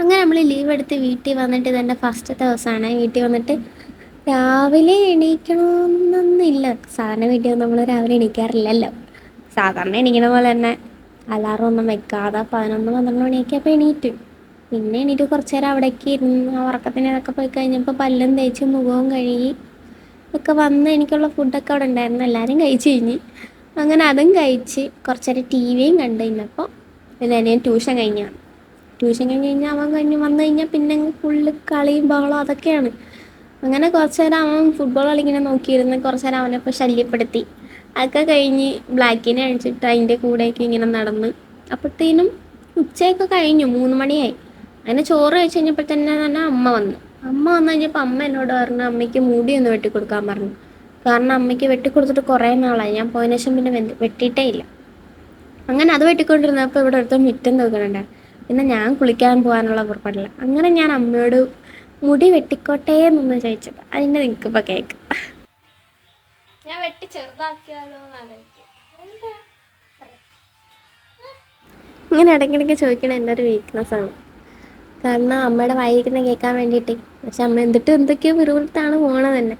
അങ്ങനെ നമ്മൾ ലീവ് എടുത്ത് വീട്ടിൽ വന്നിട്ട് ഇതെൻ്റെ ഫസ്റ്റത്തെ ദിവസമാണ്. വീട്ടിൽ വന്നിട്ട് രാവിലെ എണീക്കണമെന്നൊന്നുമില്ല. സാധാരണ വീട്ടിൽ നമ്മൾ രാവിലെ എണീക്കാറില്ലല്ലോ. സാധാരണ എണീക്കണ പോലെ തന്നെ അലാറം ഒന്നും വെക്കാതെ 11-12 മണിയൊക്കെ അപ്പോൾ എണീറ്റ്. പിന്നെ എണീറ്റ് കുറച്ച് നേരം അവിടേക്ക് ഇരുന്ന് ആ ഉറക്കത്തിന് ഇതൊക്കെ പോയി കഴിഞ്ഞപ്പോൾ പല്ലും തേച്ച് മുഖവും കഴുകി ഒക്കെ വന്ന് എനിക്കുള്ള ഫുഡൊക്കെ അവിടെ ഉണ്ടായിരുന്നു. എല്ലാവരും കഴിച്ച് കഴിഞ്ഞ്. അങ്ങനെ അതും കഴിച്ച് കുറച്ച് നേരം ടി വിയും കണ്ട് കഴിഞ്ഞപ്പോൾ പിന്നെ ഞാൻ ട്യൂഷൻ കഴിഞ്ഞ് കഴിഞ്ഞാൽ അവൻ വന്നു കഴിഞ്ഞാൽ പിന്നെ ഫുള്ള് കളിയും ബഹളവും അതൊക്കെയാണ്. അങ്ങനെ കുറച്ച് നേരം അവൻ ഫുട്ബോൾ കളിങ്ങനെ നോക്കിയിരുന്ന് കുറച്ച് നേരം അവനെ ഇപ്പോൾ ശല്യപ്പെടുത്തി. അതൊക്കെ കഴിഞ്ഞ് ബ്ലാക്കിനെ അഴിച്ചിട്ട് അതിൻ്റെ കൂടെയൊക്കെ ഇങ്ങനെ നടന്ന് അപ്പോഴത്തേനും ഉച്ചയൊക്കെ കഴിഞ്ഞു, 3 മണിയായി. അങ്ങനെ ചോറ് കഴിച്ച് കഴിഞ്ഞപ്പോൾ തന്നെ അമ്മ വന്നു കഴിഞ്ഞപ്പോൾ അമ്മ എന്നോട് പറഞ്ഞു അമ്മയ്ക്ക് മുടി ഒന്ന് വെട്ടിക്കൊടുക്കാൻ പറഞ്ഞു. കാരണം അമ്മയ്ക്ക് വെട്ടിക്കൊടുത്തിട്ട് കുറേ നാളായി. ഞാൻ പോയതിനു ശേഷം പിന്നെ വെട്ടിയിട്ടേ ഇല്ല. അങ്ങനെ അത് വെട്ടിക്കൊണ്ടിരുന്നപ്പോൾ ഇവിടെ അടുത്ത് മിറ്റം തൂക്കണുണ്ട്. പിന്നെ ഞാൻ കുളിക്കാൻ പോകാനുള്ള പുറപ്പാടില്ല. അങ്ങനെ ഞാൻ അമ്മയോട് മുടി വെട്ടിക്കോട്ടേ എന്നൊന്ന് ചോദിച്ചത്. അതിൻ്റെ നിൽക്കിപ്പോൾ കേക്ക്. ഞാൻ വെട്ടി ചെറുതാക്കിയാലോ എന്നാലോചിക്കും. ഇങ്ങനെ ഇടയ്ക്കിടയ്ക്ക് ചോദിക്കണ എൻ്റെ ഒരു വീക്ക്നെസ്സാണ്. കാരണം അമ്മയുടെ വായിരിക്കുന്ന കേൾക്കാൻ വേണ്ടിയിട്ടേ. പക്ഷെ അമ്മ എന്തൊക്കെയോ പിറുപിറുത്താണ് പോണത് തന്നെ.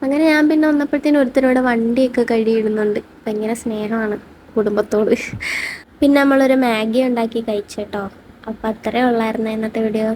അങ്ങനെ ഞാൻ പിന്നെ വന്നപ്പോഴത്തേനും ഒരുത്തരോട് വണ്ടിയൊക്കെ കഴുകിയിടുന്നുണ്ട്. ഭയങ്കര സ്നേഹമാണ് കുടുംബത്തോട്. പിന്നെ നമ്മളൊരു മാഗി ഉണ്ടാക്കി കഴിച്ചേട്ടോ. അപ്പോൾ അത്രേ ഉള്ളായിരുന്നു ഇന്നത്തെ വീഡിയോ.